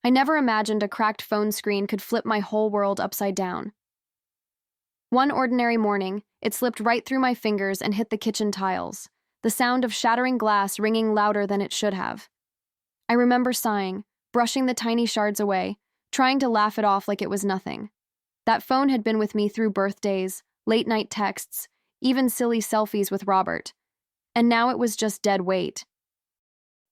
I never imagined a cracked phone screen could flip my whole world upside down. One ordinary morning, it slipped right through my fingers and hit the kitchen tiles, the sound of shattering glass ringing louder than it should have. I remember sighing, brushing the tiny shards away, trying to laugh it off like it was nothing. That phone had been with me through birthdays, late-night texts, even silly selfies with Robert. And now it was just dead weight.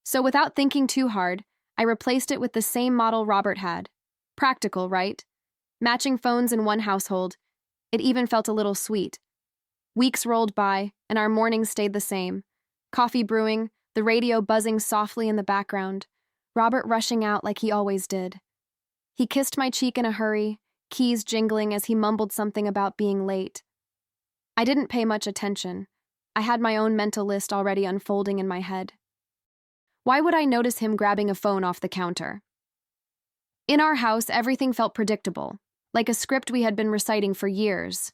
So without thinking too hard, I replaced it with the same model Robert had. Practical, right? Matching phones in one household. It even felt a little sweet. Weeks rolled by, and our mornings stayed the same. Coffee brewing, the radio buzzing softly in the background, Robert rushing out like he always did. He kissed my cheek in a hurry, keys jingling as he mumbled something about being late. I didn't pay much attention. I had my own mental list already unfolding in my head. Why would I notice him grabbing a phone off the counter? In our house, everything felt predictable, like a script we had been reciting for years.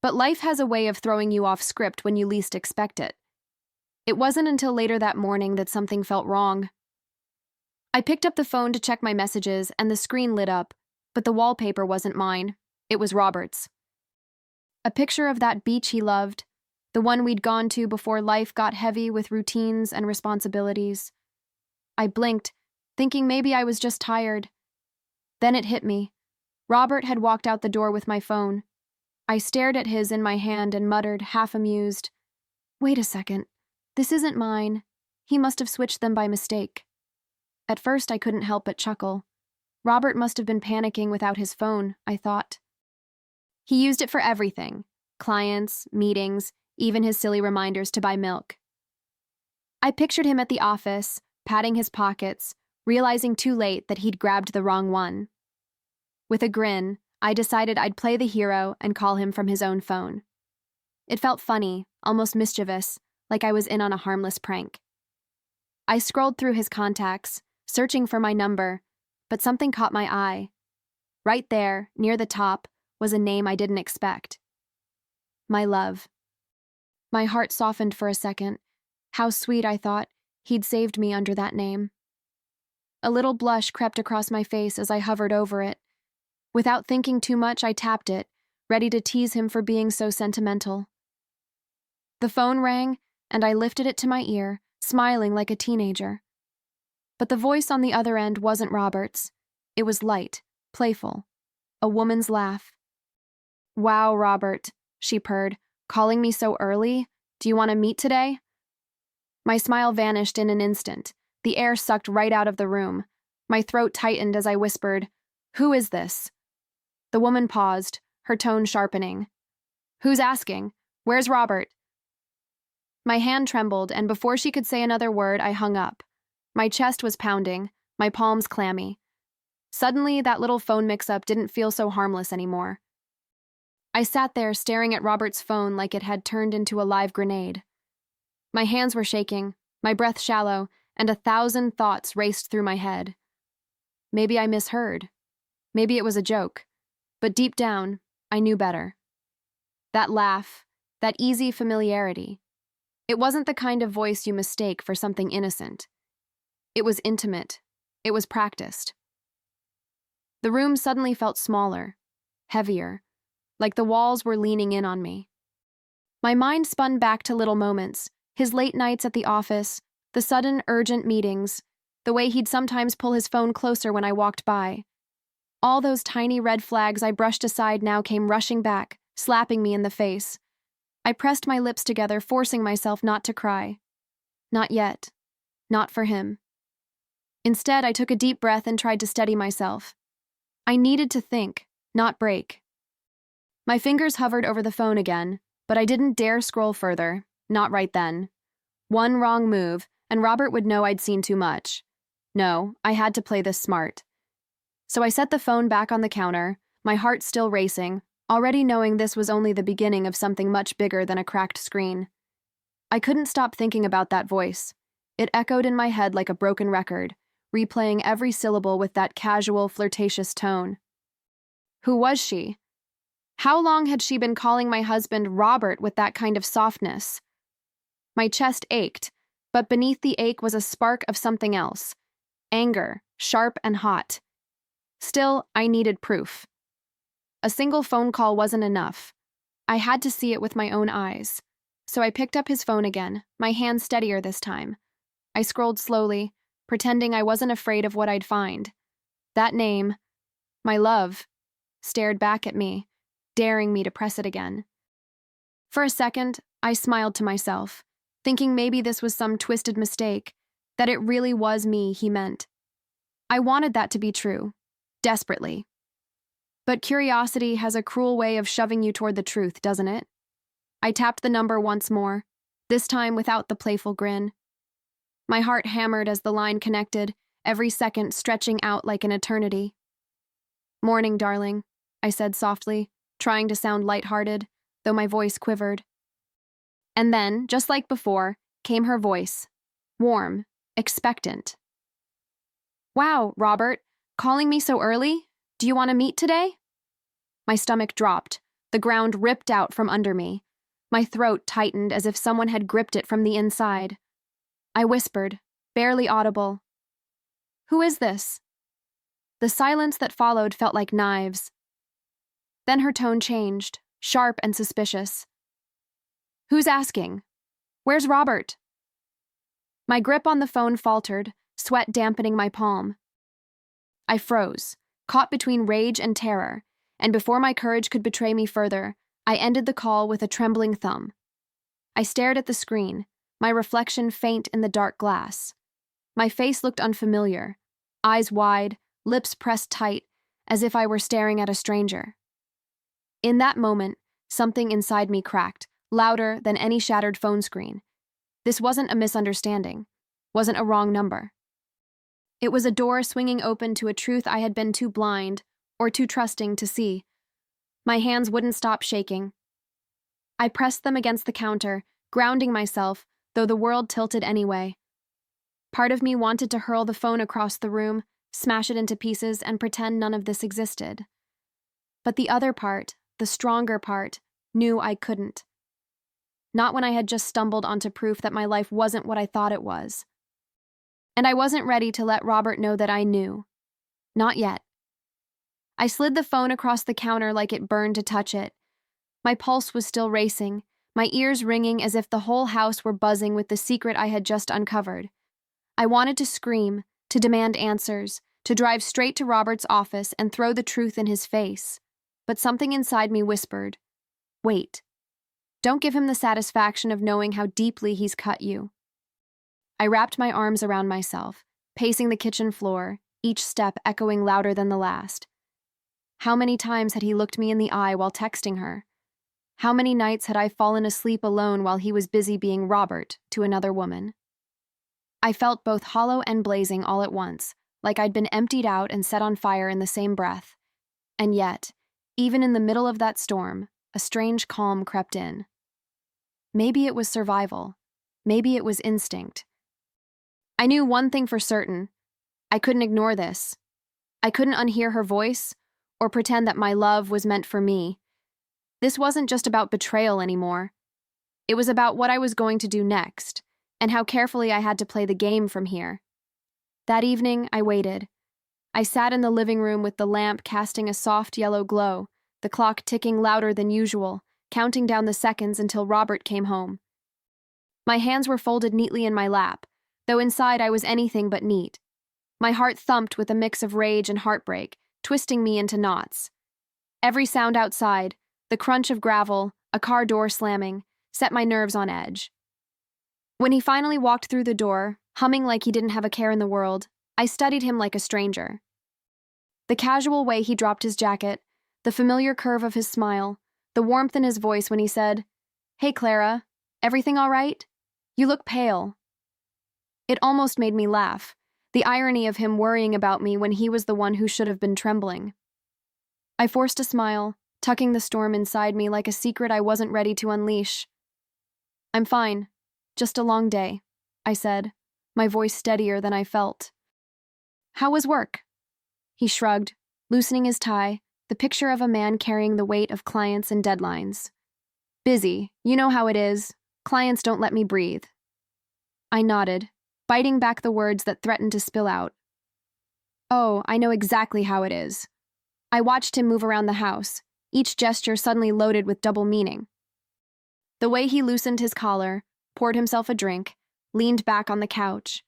But life has a way of throwing you off script when you least expect it. It wasn't until later that morning that something felt wrong. I picked up the phone to check my messages, and the screen lit up, but the wallpaper wasn't mine. It was Robert's. A picture of that beach he loved, the one we'd gone to before life got heavy with routines and responsibilities. I blinked, thinking maybe I was just tired. Then it hit me. Robert had walked out the door with my phone. I stared at his in my hand and muttered, half amused, "Wait a second. This isn't mine. He must have switched them by mistake." At first, I couldn't help but chuckle. Robert must have been panicking without his phone, I thought. He used it for everything: clients, meetings, even his silly reminders to buy milk. I pictured him at the office, patting his pockets, realizing too late that he'd grabbed the wrong one. With a grin, I decided I'd play the hero and call him from his own phone. It felt funny, almost mischievous, like I was in on a harmless prank. I scrolled through his contacts, searching for my number, but something caught my eye. Right there, near the top, was a name I didn't expect. My love. My heart softened for a second. How sweet, I thought, he'd saved me under that name. A little blush crept across my face as I hovered over it. Without thinking too much, I tapped it, ready to tease him for being so sentimental. The phone rang, and I lifted it to my ear, smiling like a teenager. But the voice on the other end wasn't Robert's. It was light, playful, a woman's laugh. "Wow, Robert," she purred, "calling me so early? Do you want to meet today?" My smile vanished in an instant. The air sucked right out of the room. My throat tightened as I whispered, "Who is this?" The woman paused, her tone sharpening. "Who's asking? Where's Robert?" My hand trembled, and before she could say another word, I hung up. My chest was pounding, my palms clammy. Suddenly, that little phone mix-up didn't feel so harmless anymore. I sat there staring at Robert's phone like it had turned into a live grenade. My hands were shaking, my breath shallow, and 1,000 thoughts raced through my head. Maybe I misheard. Maybe it was a joke. But deep down, I knew better. That laugh, that easy familiarity. It wasn't the kind of voice you mistake for something innocent. It was intimate. It was practiced. The room suddenly felt smaller, heavier, like the walls were leaning in on me. My mind spun back to little moments, his late nights at the office, the sudden urgent meetings, the way he'd sometimes pull his phone closer when I walked by. All those tiny red flags I brushed aside now came rushing back, slapping me in the face. I pressed my lips together, forcing myself not to cry. Not yet. Not for him. Instead, I took a deep breath and tried to steady myself. I needed to think, not break. My fingers hovered over the phone again, but I didn't dare scroll further, not right then. One wrong move, and Robert would know I'd seen too much. No, I had to play this smart. So I set the phone back on the counter, my heart still racing, already knowing this was only the beginning of something much bigger than a cracked screen. I couldn't stop thinking about that voice. It echoed in my head like a broken record, replaying every syllable with that casual, flirtatious tone. Who was she? How long had she been calling my husband Robert with that kind of softness? My chest ached, but beneath the ache was a spark of something else. Anger, sharp and hot. Still, I needed proof. A single phone call wasn't enough. I had to see it with my own eyes. So I picked up his phone again, my hand steadier this time. I scrolled slowly, pretending I wasn't afraid of what I'd find. That name, my love, stared back at me, daring me to press it again. For a second, I smiled to myself, thinking maybe this was some twisted mistake, that it really was me he meant. I wanted that to be true, desperately. But curiosity has a cruel way of shoving you toward the truth, doesn't it? I tapped the number once more, this time without the playful grin. My heart hammered as the line connected, every second stretching out like an eternity. "Morning, darling," I said softly, trying to sound lighthearted, though my voice quivered. And then, just like before, came her voice, warm, expectant. "Wow, Robert, calling me so early? Do you want to meet today?" My stomach dropped, the ground ripped out from under me. My throat tightened as if someone had gripped it from the inside. I whispered, barely audible, "Who is this?" The silence that followed felt like knives. Then her tone changed, sharp and suspicious. "Who's asking? Where's Robert?" My grip on the phone faltered, sweat dampening my palm. I froze, caught between rage and terror, and before my courage could betray me further, I ended the call with a trembling thumb. I stared at the screen, my reflection faint in the dark glass. My face looked unfamiliar, eyes wide, lips pressed tight, as if I were staring at a stranger. In that moment, something inside me cracked, louder than any shattered phone screen. This wasn't a misunderstanding, wasn't a wrong number. It was a door swinging open to a truth I had been too blind or too trusting to see. My hands wouldn't stop shaking. I pressed them against the counter, grounding myself, though the world tilted anyway. Part of me wanted to hurl the phone across the room, smash it into pieces, and pretend none of this existed. But the other part, the stronger part, knew I couldn't. Not when I had just stumbled onto proof that my life wasn't what I thought it was. And I wasn't ready to let Robert know that I knew. Not yet. I slid the phone across the counter like it burned to touch it. My pulse was still racing, my ears ringing as if the whole house were buzzing with the secret I had just uncovered. I wanted to scream, to demand answers, to drive straight to Robert's office and throw the truth in his face. But something inside me whispered, "Wait. Don't give him the satisfaction of knowing how deeply he's cut you." I wrapped my arms around myself, pacing the kitchen floor, each step echoing louder than the last. How many times had he looked me in the eye while texting her? How many nights had I fallen asleep alone while he was busy being Robert to another woman? I felt both hollow and blazing all at once, like I'd been emptied out and set on fire in the same breath. And yet, even in the middle of that storm, a strange calm crept in. Maybe it was survival. Maybe it was instinct. I knew one thing for certain. I couldn't ignore this. I couldn't unhear her voice or pretend that my love was meant for me. This wasn't just about betrayal anymore. It was about what I was going to do next, and how carefully I had to play the game from here. That evening, I waited. I sat in the living room with the lamp casting a soft yellow glow, the clock ticking louder than usual, counting down the seconds until Robert came home. My hands were folded neatly in my lap, though inside I was anything but neat. My heart thumped with a mix of rage and heartbreak, twisting me into knots. Every sound outside, the crunch of gravel, a car door slamming, set my nerves on edge. When he finally walked through the door, humming like he didn't have a care in the world, I studied him like a stranger. The casual way he dropped his jacket, the familiar curve of his smile, the warmth in his voice when he said, "Hey, Clara, everything all right? You look pale." It almost made me laugh, the irony of him worrying about me when he was the one who should have been trembling. I forced a smile, tucking the storm inside me like a secret I wasn't ready to unleash. "I'm fine. Just a long day," I said, my voice steadier than I felt. "How was work?" He shrugged, loosening his tie, the picture of a man carrying the weight of clients and deadlines. "Busy. You know how it is. Clients don't let me breathe." I nodded, biting back the words that threatened to spill out. Oh, I know exactly how it is. I watched him move around the house, each gesture suddenly loaded with double meaning. The way he loosened his collar, poured himself a drink, leaned back on the couch.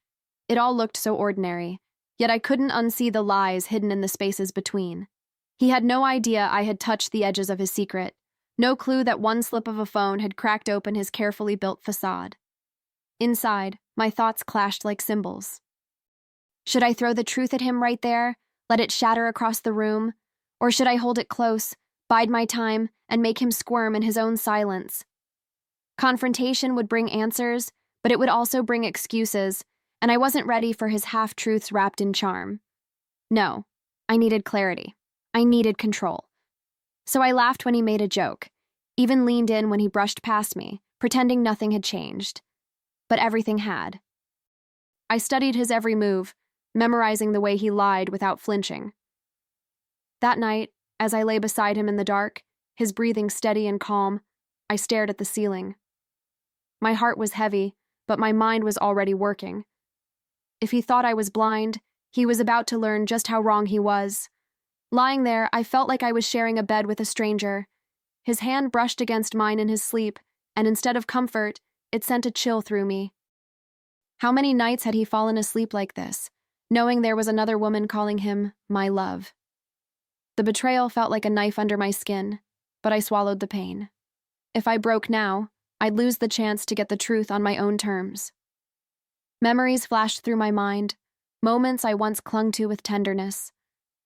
It all looked so ordinary, yet I couldn't unsee the lies hidden in the spaces between. He had no idea I had touched the edges of his secret, no clue that one slip of a phone had cracked open his carefully built facade. Inside, my thoughts clashed like cymbals. Should I throw the truth at him right there, let it shatter across the room? Or should I hold it close, bide my time, and make him squirm in his own silence? Confrontation would bring answers, but it would also bring excuses, and I wasn't ready for his half-truths wrapped in charm. No, I needed clarity. I needed control. So I laughed when he made a joke, even leaned in when he brushed past me, pretending nothing had changed. But everything had. I studied his every move, memorizing the way he lied without flinching. That night, as I lay beside him in the dark, his breathing steady and calm, I stared at the ceiling. My heart was heavy, but my mind was already working. If he thought I was blind, he was about to learn just how wrong he was. Lying there, I felt like I was sharing a bed with a stranger. His hand brushed against mine in his sleep, and instead of comfort, it sent a chill through me. How many nights had he fallen asleep like this, knowing there was another woman calling him my love? The betrayal felt like a knife under my skin, but I swallowed the pain. If I broke now, I'd lose the chance to get the truth on my own terms. Memories flashed through my mind, moments I once clung to with tenderness.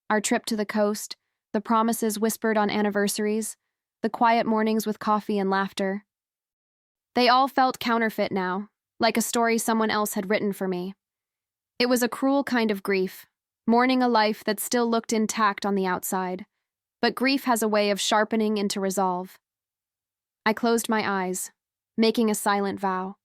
Our trip to the coast, the promises whispered on anniversaries, the quiet mornings with coffee and laughter. They all felt counterfeit now, like a story someone else had written for me. It was a cruel kind of grief, mourning a life that still looked intact on the outside. But grief has a way of sharpening into resolve. I closed my eyes, making a silent vow.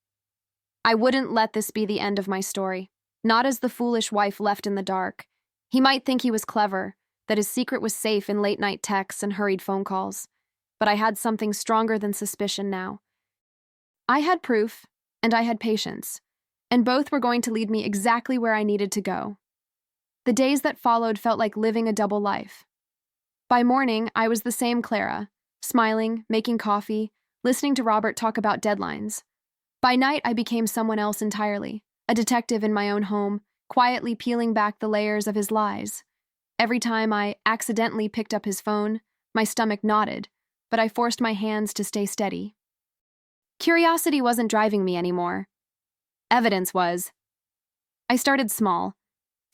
I wouldn't let this be the end of my story, not as the foolish wife left in the dark. He might think he was clever, that his secret was safe in late-night texts and hurried phone calls. But I had something stronger than suspicion now. I had proof, and I had patience, and both were going to lead me exactly where I needed to go. The days that followed felt like living a double life. By morning, I was the same Clara, smiling, making coffee, listening to Robert talk about deadlines. By night, I became someone else entirely, a detective in my own home, quietly peeling back the layers of his lies. Every time I accidentally picked up his phone, my stomach knotted, but I forced my hands to stay steady. Curiosity wasn't driving me anymore. Evidence was. I started small.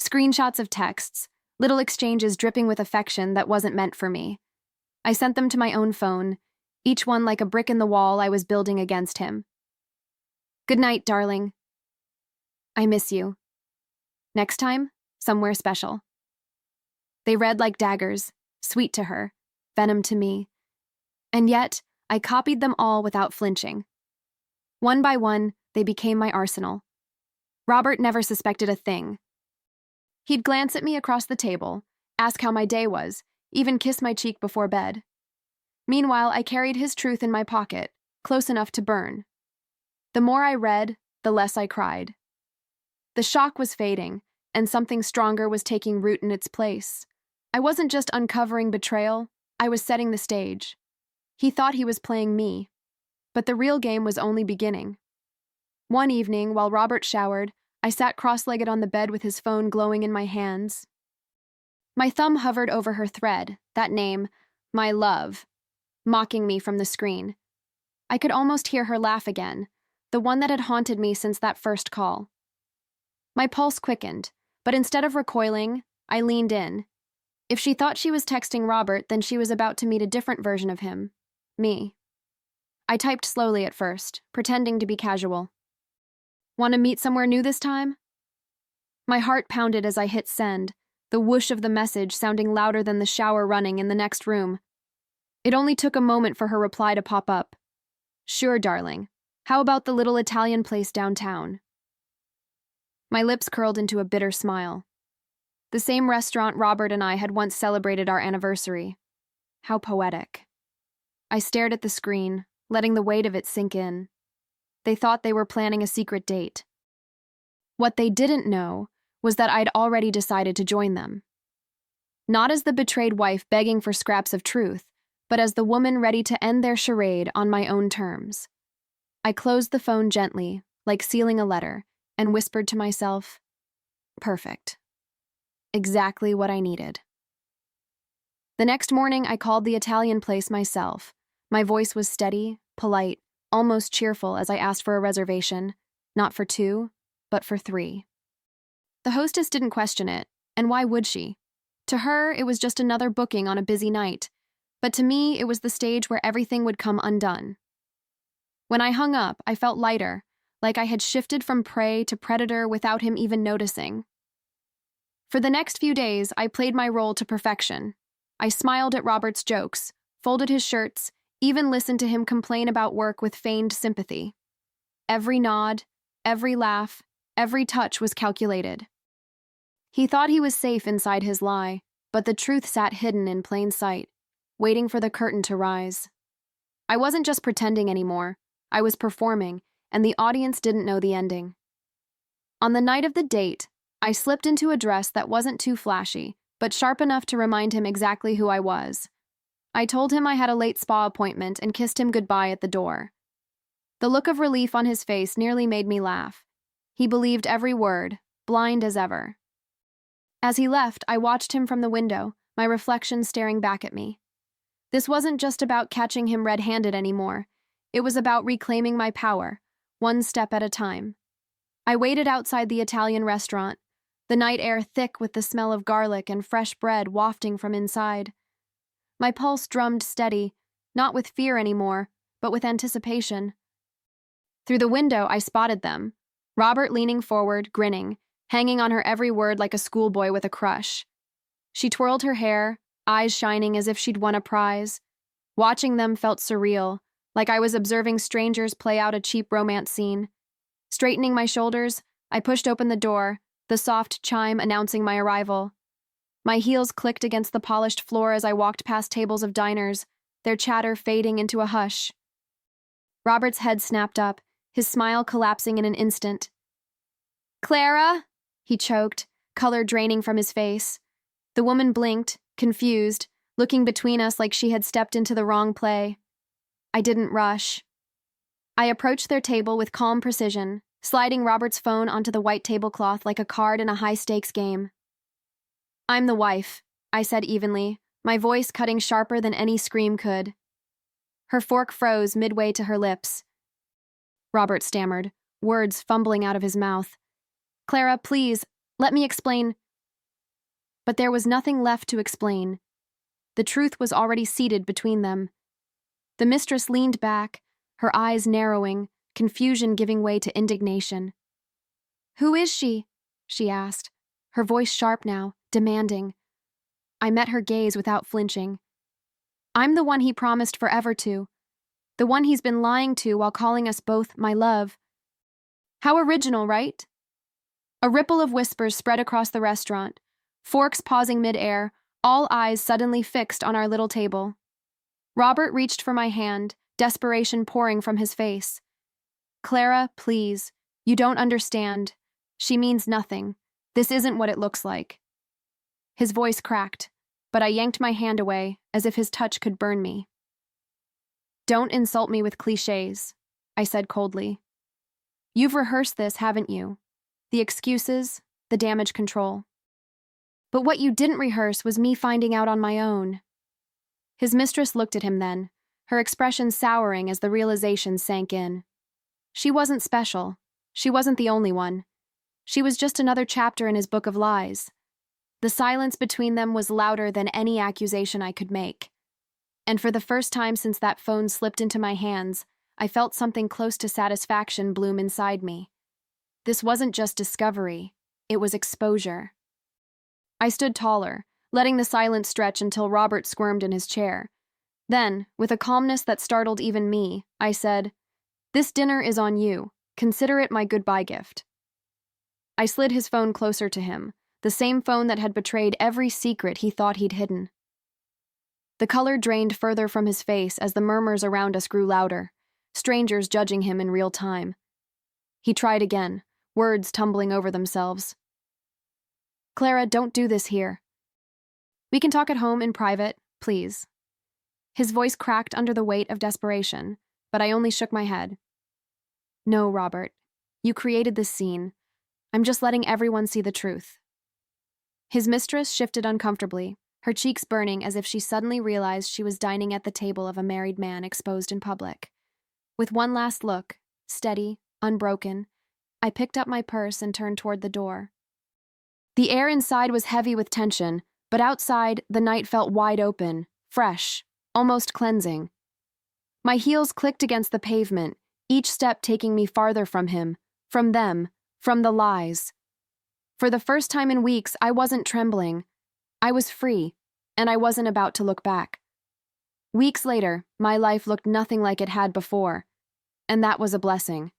Screenshots of texts, little exchanges dripping with affection that wasn't meant for me. I sent them to my own phone, each one like a brick in the wall I was building against him. Good night, darling. I miss you. Next time, somewhere special. They read like daggers, sweet to her, venom to me. And yet, I copied them all without flinching. One by one, they became my arsenal. Robert never suspected a thing. He'd glance at me across the table, ask how my day was, even kiss my cheek before bed. Meanwhile, I carried his truth in my pocket, close enough to burn. The more I read, the less I cried. The shock was fading, and something stronger was taking root in its place. I wasn't just uncovering betrayal, I was setting the stage. He thought he was playing me, but the real game was only beginning. One evening, while Robert showered, I sat cross-legged on the bed with his phone glowing in my hands. My thumb hovered over her thread, that name, my love, mocking me from the screen. I could almost hear her laugh again, the one that had haunted me since that first call. My pulse quickened, but instead of recoiling, I leaned in. If she thought she was texting Robert, then she was about to meet a different version of him, me. I typed slowly at first, pretending to be casual. Want to meet somewhere new this time? My heart pounded as I hit send, the whoosh of the message sounding louder than the shower running in the next room. It only took a moment for her reply to pop up. Sure, darling. How about the little Italian place downtown? My lips curled into a bitter smile. The same restaurant Robert and I had once celebrated our anniversary. How poetic. I stared at the screen, letting the weight of it sink in. They thought they were planning a secret date. What they didn't know was that I'd already decided to join them. Not as the betrayed wife begging for scraps of truth, but as the woman ready to end their charade on my own terms. I closed the phone gently, like sealing a letter, and whispered to myself, "Perfect. Exactly what I needed." The next morning, I called the Italian place myself. My voice was steady, polite, almost cheerful as I asked for a reservation, not for 2, but for 3. The hostess didn't question it, and why would she? To her, it was just another booking on a busy night, but to me, it was the stage where everything would come undone. When I hung up, I felt lighter, like I had shifted from prey to predator without him even noticing. For the next few days, I played my role to perfection. I smiled at Robert's jokes, folded his shirts, even listened to him complain about work with feigned sympathy. Every nod, every laugh, every touch was calculated. He thought he was safe inside his lie, but the truth sat hidden in plain sight, waiting for the curtain to rise. I wasn't just pretending anymore. I was performing, and the audience didn't know the ending. On the night of the date, I slipped into a dress that wasn't too flashy, but sharp enough to remind him exactly who I was. I told him I had a late spa appointment and kissed him goodbye at the door. The look of relief on his face nearly made me laugh. He believed every word, blind as ever. As he left, I watched him from the window, my reflection staring back at me. This wasn't just about catching him red-handed anymore. It was about reclaiming my power, one step at a time. I waited outside the Italian restaurant, the night air thick with the smell of garlic and fresh bread wafting from inside. My pulse drummed steady, not with fear anymore, but with anticipation. Through the window, I spotted them, Robert leaning forward, grinning, hanging on her every word like a schoolboy with a crush. She twirled her hair, eyes shining as if she'd won a prize. Watching them felt surreal, like I was observing strangers play out a cheap romance scene. Straightening my shoulders, I pushed open the door, the soft chime announcing my arrival. My heels clicked against the polished floor as I walked past tables of diners, their chatter fading into a hush. Robert's head snapped up, his smile collapsing in an instant. "Clara?" he choked, color draining from his face. The woman blinked, confused, looking between us like she had stepped into the wrong play. I didn't rush. I approached their table with calm precision, sliding Robert's phone onto the white tablecloth like a card in a high-stakes game. "I'm the wife," I said evenly, my voice cutting sharper than any scream could. Her fork froze midway to her lips. Robert stammered, words fumbling out of his mouth. "Clara, please, let me explain." But there was nothing left to explain. The truth was already seated between them. The mistress leaned back, her eyes narrowing, confusion giving way to indignation. "Who is she?" she asked, her voice sharp now, demanding. I met her gaze without flinching. "I'm the one he promised forever to. The one he's been lying to while calling us both my love." How original, right? A ripple of whispers spread across the restaurant, forks pausing mid-air, all eyes suddenly fixed on our little table. Robert reached for my hand, desperation pouring from his face. "Clara, please. You don't understand. She means nothing. This isn't what it looks like." His voice cracked, but I yanked my hand away, as if his touch could burn me. "Don't insult me with cliches," I said coldly. "You've rehearsed this, haven't you? The excuses, the damage control. But what you didn't rehearse was me finding out on my own." His mistress looked at him then, her expression souring as the realization sank in. She wasn't special. She wasn't the only one. She was just another chapter in his book of lies. The silence between them was louder than any accusation I could make. And for the first time since that phone slipped into my hands, I felt something close to satisfaction bloom inside me. This wasn't just discovery, it was exposure. I stood taller, letting the silence stretch until Robert squirmed in his chair. Then, with a calmness that startled even me, I said, "This dinner is on you. Consider it my goodbye gift." I slid his phone closer to him, the same phone that had betrayed every secret he thought he'd hidden. The color drained further from his face as the murmurs around us grew louder, strangers judging him in real time. He tried again, words tumbling over themselves. Clara, don't do this here. We can talk at home in private, please. His voice cracked under the weight of desperation, but I only shook my head. No, Robert. You created this scene. I'm just letting everyone see the truth. His mistress shifted uncomfortably, her cheeks burning as if she suddenly realized she was dining at the table of a married man exposed in public. With one last look, steady, unbroken, I picked up my purse and turned toward the door. The air inside was heavy with tension, but outside, the night felt wide open, fresh, almost cleansing. My heels clicked against the pavement, each step taking me farther from him, from them, from the lies. For the first time in weeks, I wasn't trembling. I was free, and I wasn't about to look back. Weeks later, my life looked nothing like it had before, and that was a blessing.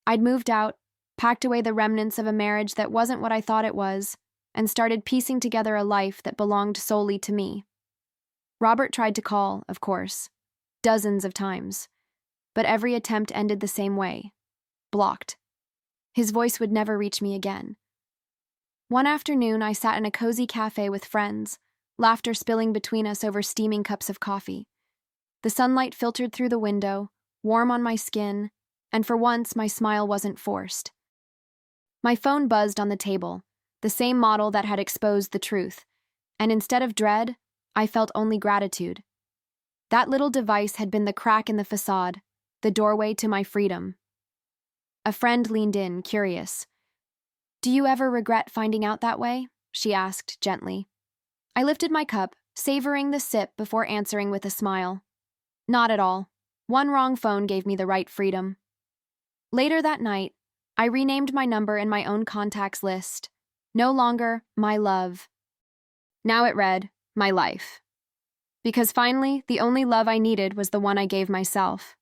I'd moved out, packed away the remnants of a marriage that wasn't what I thought it was, and started piecing together a life that belonged solely to me. Robert tried to call, of course, dozens of times, but every attempt ended the same way, blocked. His voice would never reach me again. One afternoon, I sat in a cozy cafe with friends, laughter spilling between us over steaming cups of coffee. The sunlight filtered through the window, warm on my skin, and for once my smile wasn't forced. My phone buzzed on the table, the same model that had exposed the truth, and instead of dread, I felt only gratitude. That little device had been the crack in the facade, the doorway to my freedom. A friend leaned in, curious. "Do you ever regret finding out that way?" she asked gently. I lifted my cup, savoring the sip before answering with a smile. Not at all. One wrong phone gave me the right freedom. Later that night, I renamed my number in my own contacts list. No longer my love. Now it read, my life. Because finally, the only love I needed was the one I gave myself.